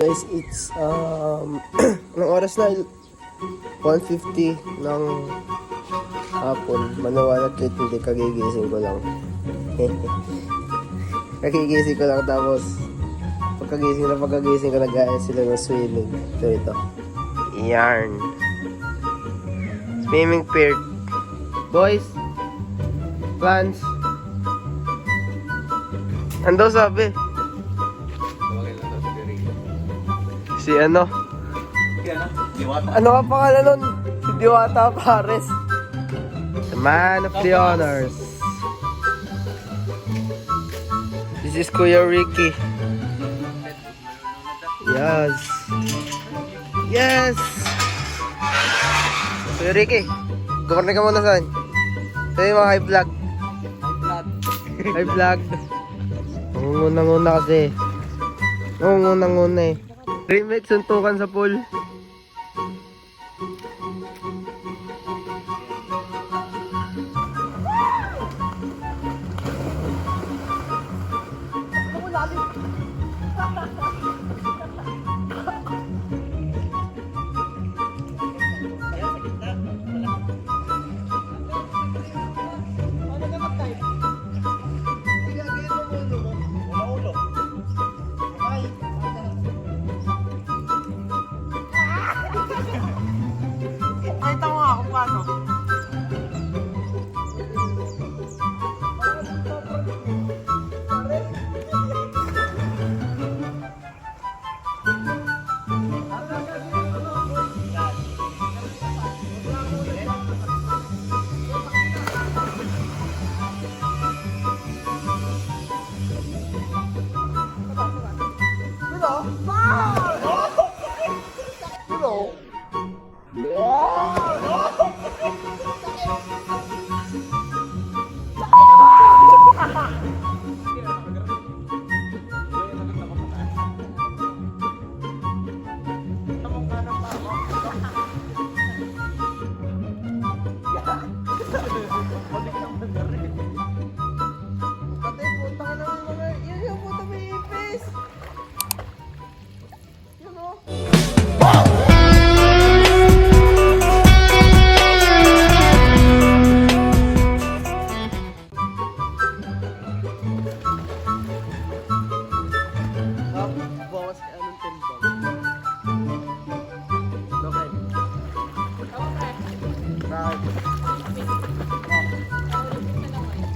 Guys, it's anong oras na? 1:50 ng hapon. Manawalag kahit hindi, kagigising ko lang. Kagigising ko lang, tapos pagkagising ko nag-aaya sila ng swimming. Ito. Yarn. Swimming pier. Boys, plans. Ando sabi? Si ano? Ano ka pangalan nun? Si Diwata Pares. The man of the honors. This is Kuya Ricky. Yes. Yes. Kuya Ricky, gumarni ka muna saan? Ito yung mga high vlog. High vlog. Nangunguna kasi. Nangunguna eh. Remake suntukan sa pool.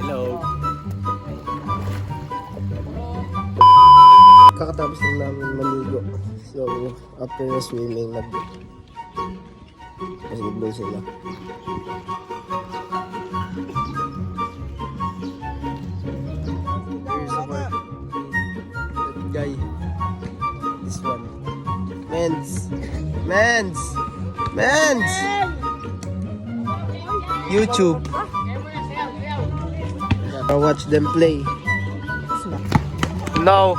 Hello. Kakatapos lang namin maligo. So, after the swimming, nag-basketball sila. Here's our that guy. This one. Men's! YouTube. I'll watch them play. No.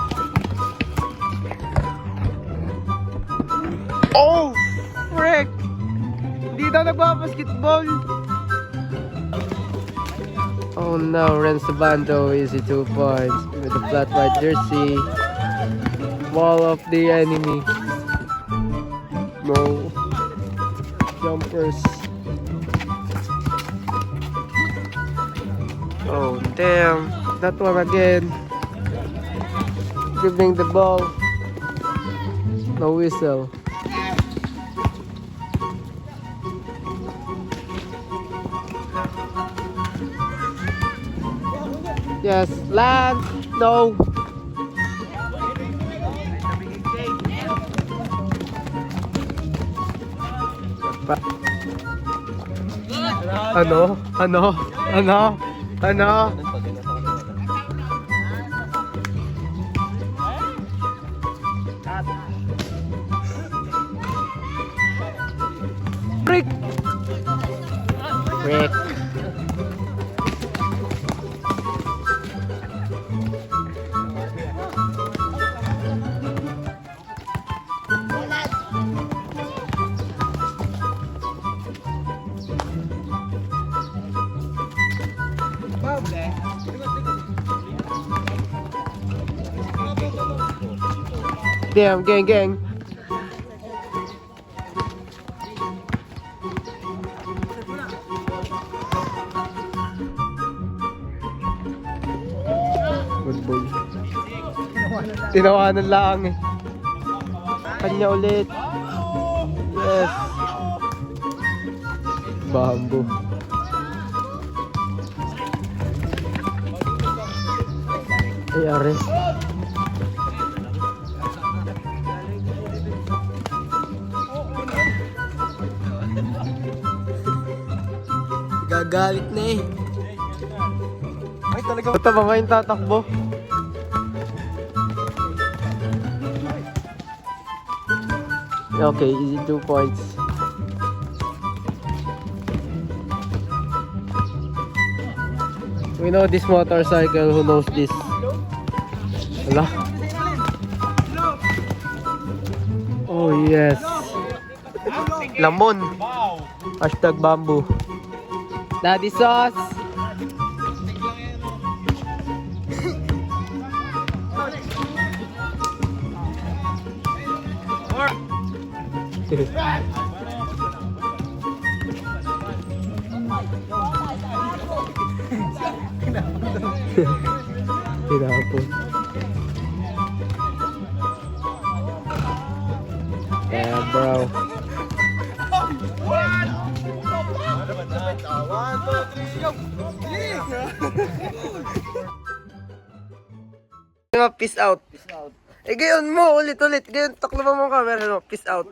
Oh! Frick! Hindi daw nagbabasketball. Oh no, Renzo Bando, easy 2 points with the flat white jersey. Wall of the enemy. No. Jumpers. Oh damn, that one again. Dribbling the ball. No whistle. Yes, land. No. Ano? Frick! Damn, gang, gang. Good boy. Tinawanan lang eh. Kanya ulit. Yes. Bamboo. Ay, are. Gagalit na eh. Ay, talaga. Ito ba yung tatakbo? Okay, easy 2 points. We know this motorcycle, who knows this? Wala. Oh yes. Lamon. Hashtag bamboo. Daddy sauce. Tinapon. Yeah, bro. 1, 2, 3, go! Peace out. Eh, gayon mo, ulit. Gayon, taklo mo camera, no? Peace out.